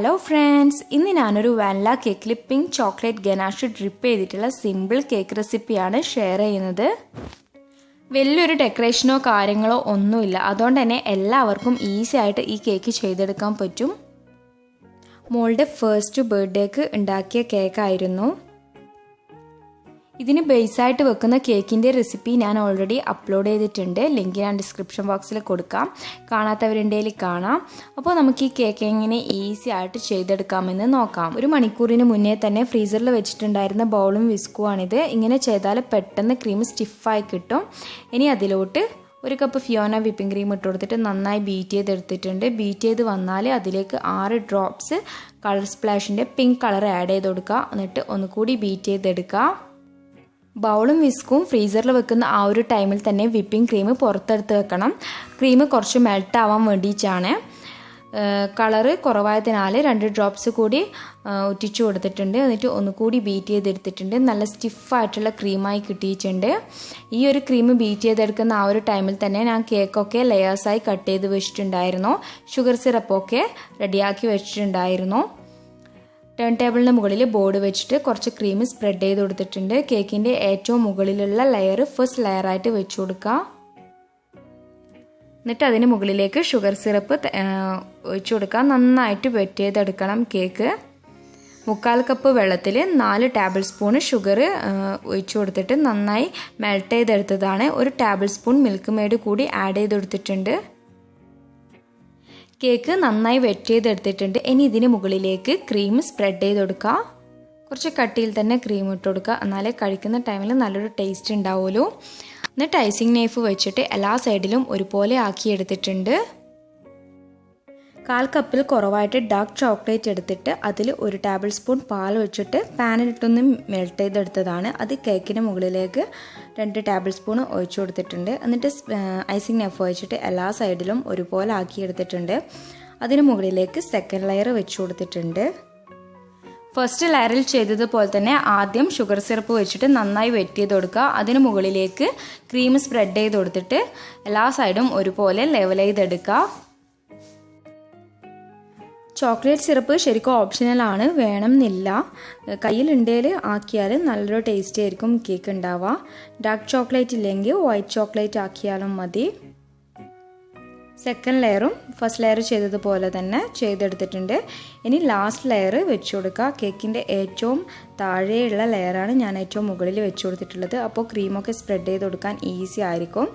Hello friends, ഇന്ന് ഞാനൊരു vanilla കേക്കിൽ പിങ്ക് ചോക്ലേറ്റ് ഗനാഷ് ഡ്രിപ്പ് ചെയ്തിട്ടുള്ള സിമ്പിൾ കേക്ക് റെസിപ്പിയാണ് ഷെയർ ചെയ്യുന്നത്. വലിയൊരു ഡെക്കറേഷനോ കാര്യങ്ങളോ ഒന്നുമില്ല, അതുകൊണ്ട് തന്നെ എല്ലാവർക്കും ഈസി ആയിട്ട് ഈ കേക്ക് ചെയ്തെടുക്കാൻ പറ്റും. മോളുടെ ഫസ്റ്റ് ബർത്ത്ഡേക്ക് ഉണ്ടാക്കിയ കേക്കായിരുന്നു. ഇതിന് ബേസായിട്ട് വെക്കുന്ന കേക്കിൻ്റെ റെസിപ്പി ഞാൻ ഓൾറെഡി അപ്ലോഡ് ചെയ്തിട്ടുണ്ട്. ലിങ്ക് ഞാൻ ഡിസ്ക്രിപ്ഷൻ ബോക്സിൽ കൊടുക്കാം, കാണാത്തവരുണ്ടെങ്കിൽ കാണാം. അപ്പോൾ നമുക്ക് ഈ കേക്ക് എങ്ങനെ ഈസി ആയിട്ട് ചെയ്തെടുക്കാമെന്ന് നോക്കാം. ഒരു മണിക്കൂറിന് മുന്നേ തന്നെ ഫ്രീസറിൽ വെച്ചിട്ടുണ്ടായിരുന്ന ബൗളും വിസ്കുവാണിത്. ഇങ്ങനെ ചെയ്താൽ പെട്ടെന്ന് ക്രീം സ്റ്റിഫായി കിട്ടും. ഇനി അതിലോട്ട് ഒരു കപ്പ് ഫിയോന വിപ്പിംഗ് ക്രീം ഇട്ട് കൊടുത്തിട്ട് നന്നായി ബീറ്റ് ചെയ്തെടുത്തിട്ടുണ്ട്. ബീറ്റ് ചെയ്ത് വന്നാൽ അതിലേക്ക് 6 ഡ്രോപ്സ് കളർ സ്പ്ലാഷിൻ്റെ പിങ്ക് കളർ ആഡ് ചെയ്ത് കൊടുക്കുക. എന്നിട്ട് ഒന്നുകൂടി ബീറ്റ് ചെയ്തെടുക്കുക. ബൗളും വിസ്കും ഫ്രീസറിൽ വെക്കുന്ന ആ ഒരു ടൈമിൽ തന്നെ വിപ്പിംഗ് ക്രീം പുറത്തെടുത്ത് വെക്കണം. ക്രീം കുറച്ച് മെൽറ്റ് ആവാൻ വേണ്ടിയിട്ടാണ്. കളറ് കുറവായതിനാൽ 2 ഡ്രോപ്സ് കൂടി ഒറ്റിച്ചു കൊടുത്തിട്ടുണ്ട്. എന്നിട്ട് ഒന്നുകൂടി ബീറ്റ് ചെയ്തെടുത്തിട്ടുണ്ട്. നല്ല സ്റ്റിഫായിട്ടുള്ള ക്രീമായി കിട്ടിയിട്ടുണ്ട്. ഈ ഒരു ക്രീം ബീറ്റ് ചെയ്തെടുക്കുന്ന ആ ഒരു ടൈമിൽ തന്നെ ഞാൻ കേക്കൊക്കെ ലെയേഴ്സായി കട്ട് ചെയ്ത് വെച്ചിട്ടുണ്ടായിരുന്നു. ഷുഗർ സിറപ്പൊക്കെ റെഡിയാക്കി വെച്ചിട്ടുണ്ടായിരുന്നു. ടേൺ ടേബിളിന് മുകളിൽ ബോർഡ് വെച്ചിട്ട് കുറച്ച് ക്രീം സ്പ്രെഡ് ചെയ്ത് കൊടുത്തിട്ടുണ്ട്. കേക്കിൻ്റെ ഏറ്റവും മുകളിലുള്ള ലെയർ ഫസ്റ്റ് ലെയറായിട്ട് വെച്ച് കൊടുക്കുക. എന്നിട്ട് അതിന് മുകളിലേക്ക് ഷുഗർ സിറപ്പ് ഒഴിച്ചു കൊടുക്കുക. നന്നായിട്ട് വെറ്റ് ചെയ്തെടുക്കണം കേക്ക്. 3/4 കപ്പ് വെള്ളത്തിൽ 4 ടേബിൾ സ്പൂൺ ഷുഗർ ഒഴിച്ചു കൊടുത്തിട്ട് നന്നായി മെൽറ്റ് ചെയ്തെടുത്തതാണ്. 1 ടേബിൾ സ്പൂൺ മിൽക്ക് മെയ്ഡ് കൂടി ആഡ് ചെയ്ത് കൊടുത്തിട്ടുണ്ട്. കേക്ക് നന്നായി വെറ്റ് ചെയ്തെടുത്തിട്ടുണ്ട്. ഇനി ഇതിന് മുകളിലേക്ക് ക്രീം സ്പ്രെഡ് ചെയ്ത് കൊടുക്കുക. കുറച്ച് കട്ടിയിൽ തന്നെ ക്രീം ഇട്ട് കൊടുക്കുക, എന്നാലേ കഴിക്കുന്ന ടൈമിൽ നല്ലൊരു ടേസ്റ്റ് ഉണ്ടാവുമല്ലോ. എന്നിട്ട് ഐസിങ് നൈഫ് വെച്ചിട്ട് എല്ലാ സൈഡിലും ഒരുപോലെ ആക്കിയെടുത്തിട്ടുണ്ട്. 1/4 കപ്പിൽ കുറവായിട്ട് ഡാർക്ക് ചോക്ലേറ്റ് എടുത്തിട്ട് അതിൽ 1 ടേബിൾ സ്പൂൺ പാൽ വെച്ചിട്ട് പാനിലിട്ടൊന്ന് മെൽറ്റ് ചെയ്തെടുത്തതാണ്. അത് കേക്കിന് മുകളിലേക്ക് 2 ടേബിൾ സ്പൂൺ ഒഴിച്ചു കൊടുത്തിട്ടുണ്ട്. എന്നിട്ട് ഐസിങ് നൈഫ് വെച്ചിട്ട് എല്ലാ സൈഡിലും ഒരുപോലെ ആക്കിയെടുത്തിട്ടുണ്ട്. അതിന് മുകളിലേക്ക് സെക്കൻഡ് ലെയർ വെച്ച് കൊടുത്തിട്ടുണ്ട്. ഫസ്റ്റ് ലെയറിൽ ചെയ്തതുപോലെ തന്നെ ആദ്യം ഷുഗർ സിറപ്പ് വെച്ചിട്ട് നന്നായി വെറ്റ് ചെയ്ത് കൊടുക്കുക. അതിന് മുകളിലേക്ക് ക്രീം സ്പ്രെഡ് ചെയ്ത് കൊടുത്തിട്ട് എല്ലാ സൈഡും ഒരുപോലെ ലെവൽ ചെയ്തെടുക്കുക. ചോക്ലേറ്റ് സിറപ്പ് ശരിക്കും ഓപ്ഷണലാണ്, വേണമെന്നില്ല. കയ്യിലുണ്ടെങ്കിൽ ആക്കിയാൽ നല്ലൊരു ടേസ്റ്റ് ആയിരിക്കും കേക്ക് ഉണ്ടാവുക. ഡാർക്ക് ചോക്ലേറ്റ് ഇല്ലെങ്കിൽ വൈറ്റ് ചോക്ലേറ്റ് ആക്കിയാലും മതി. സെക്കൻഡ് ലെയറും ഫസ്റ്റ് ലെയർ ചെയ്തതുപോലെ തന്നെ ചെയ്തെടുത്തിട്ടുണ്ട്. ഇനി ലാസ്റ്റ് ലെയർ വെച്ച് കൊടുക്കുക. കേക്കിൻ്റെ ഏറ്റവും താഴെയുള്ള ലെയറാണ് ഞാൻ ഏറ്റവും മുകളിൽ വെച്ച് കൊടുത്തിട്ടുള്ളത്. അപ്പോൾ ക്രീമൊക്കെ സ്പ്രെഡ് ചെയ്ത് കൊടുക്കാൻ ഈസി ആയിരിക്കും.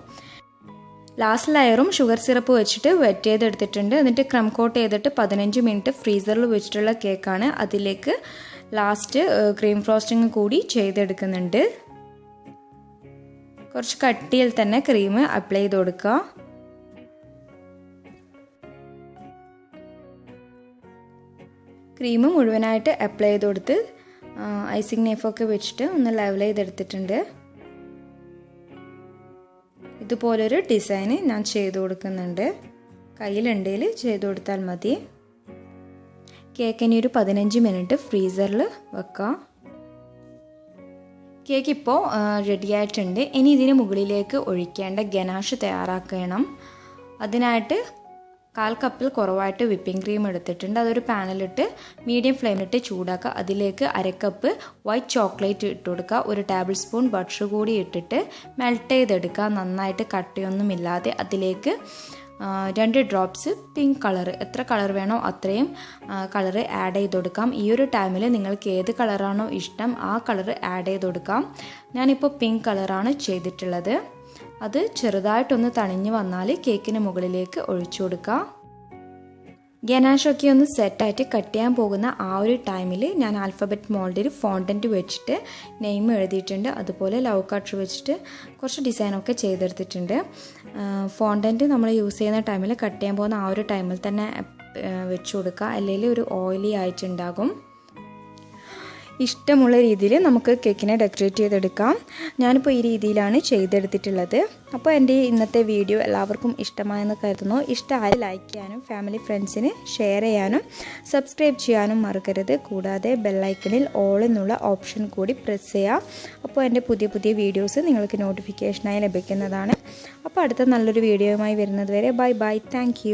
ലാസ്റ്റ് ലെയറും ഷുഗർ സിറപ്പ് വെച്ചിട്ട് വെറ്റ് ചെയ്തെടുത്തിട്ടുണ്ട്. എന്നിട്ട് ക്രം കോട്ട് ചെയ്തിട്ട് 15 മിനിറ്റ് ഫ്രീസറിൽ വെച്ചിട്ടുള്ള കേക്കാണ്. അതിലേക്ക് ലാസ്റ്റ് ക്രീം ഫ്രോസ്റ്റിംഗ് കൂടി ചെയ്തെടുക്കുന്നുണ്ട്. കുറച്ച് കട്ടിയിൽ തന്നെ ക്രീം അപ്ലൈ ചെയ്ത് കൊടുക്കുക. ക്രീം മുഴുവനായിട്ട് അപ്ലൈ ചെയ്ത് കൊടുത്ത് ഐസിങ് നൈഫൊക്കെ വെച്ചിട്ട് ഒന്ന് ലെവൽ ചെയ്തെടുത്തിട്ടുണ്ട്. ഇതുപോലൊരു ഡിസൈന് ഞാൻ ചെയ്ത് കൊടുക്കുന്നുണ്ട്. കയ്യിലുണ്ടെങ്കിൽ ചെയ്ത് കൊടുത്താൽ മതി. കേക്കിന് ഒരു 15 മിനിറ്റ് ഫ്രീസറിൽ വെക്കാം. കേക്ക് ഇപ്പോൾ റെഡി ആയിട്ടുണ്ട്. ഇനി ഇതിന് മുകളിലേക്ക് ഒഴിക്കേണ്ട ഗനാഷ് തയ്യാറാക്കണം. അതിനായിട്ട് 1/4 കപ്പിൽ കുറവായിട്ട് വിപ്പിംഗ് ക്രീം എടുത്തിട്ടുണ്ട്. അതൊരു പാനിലിട്ട് മീഡിയം ഫ്ലെയിമിലിട്ട് ചൂടാക്കുക. അതിലേക്ക് 1/2 കപ്പ് വൈറ്റ് ചോക്ലേറ്റ് ഇട്ട് കൊടുക്കുക. 1 ടേബിൾ സ്പൂൺ ബട്ടർ കൂടി ഇട്ടിട്ട് മെൽറ്റ് ചെയ്തെടുക്കുക. നന്നായിട്ട് കട്ടയൊന്നുമില്ലാതെ അതിലേക്ക് 2 ഡ്രോപ്സ് പിങ്ക് കളർ, എത്ര കളർ വേണോ അത്രയും കളർ ആഡ് ചെയ്ത് കൊടുക്കാം. ഈ ഒരു ടൈമിൽ നിങ്ങൾക്ക് ഏത് കളറാണോ ഇഷ്ടം ആ കളർ ആഡ് ചെയ്ത് കൊടുക്കാം. ഞാനിപ്പോൾ പിങ്ക് കളറാണ് ചെയ്തിട്ടുള്ളത്. അത് ചെറുതായിട്ടൊന്ന് തണിഞ്ഞ് വന്നാൽ കേക്കിന് മുകളിലേക്ക് ഒഴിച്ചു കൊടുക്കുക. ഗനാഷൊക്കെ ഒന്ന് സെറ്റായിട്ട് കട്ട് ചെയ്യാൻ പോകുന്ന ആ ഒരു ടൈമിൽ ഞാൻ ആൽഫബറ്റ് മോൾഡിൽ ഫോണ്ടൻറ്റ് വെച്ചിട്ട് നെയിം എഴുതിയിട്ടുണ്ട്. അതുപോലെ ലവ് കട്ടർ വെച്ചിട്ട് കുറച്ച് ഡിസൈനൊക്കെ ചെയ്തെടുത്തിട്ടുണ്ട്. ഫോണ്ടൻറ്റ് നമ്മൾ യൂസ് ചെയ്യുന്ന ടൈമിൽ കട്ട് ചെയ്യാൻ പോകുന്ന ആ ഒരു ടൈമിൽ തന്നെ വെച്ച് കൊടുക്കുക, അല്ലെങ്കിൽ ഒരു ഓയിലി ആയിട്ടുണ്ടാകും. ഇഷ്ടമുള്ള രീതിയിൽ നമുക്ക് കേക്കിനെ ഡെക്കറേറ്റ് ചെയ്തെടുക്കാം. ഞാനിപ്പോൾ ഈ രീതിയിലാണ് ചെയ്തെടുത്തിട്ടുള്ളത്. അപ്പോൾ എൻ്റെ ഇന്നത്തെ വീഡിയോ എല്ലാവർക്കും ഇഷ്ടമായെന്ന് കരുതുന്നു. ഇഷ്ടമായി ലൈക്ക് ചെയ്യാനും ഫാമിലി ഫ്രണ്ട്സിന് ഷെയർ ചെയ്യാനും സബ്സ്ക്രൈബ് ചെയ്യാനും മറക്കരുത്. കൂടാതെ ബെല്ലൈക്കണിൽ ഓൾ എന്നുള്ള ഓപ്ഷൻ കൂടി പ്രസ് ചെയ്യുക. അപ്പോൾ എൻ്റെ പുതിയ പുതിയ വീഡിയോസ് നിങ്ങൾക്ക് നോട്ടിഫിക്കേഷനായി ലഭിക്കുന്നതാണ്. അപ്പോൾ അടുത്ത നല്ലൊരു വീഡിയോയുമായി വരുന്നത് വരെ ബൈ ബൈ. താങ്ക്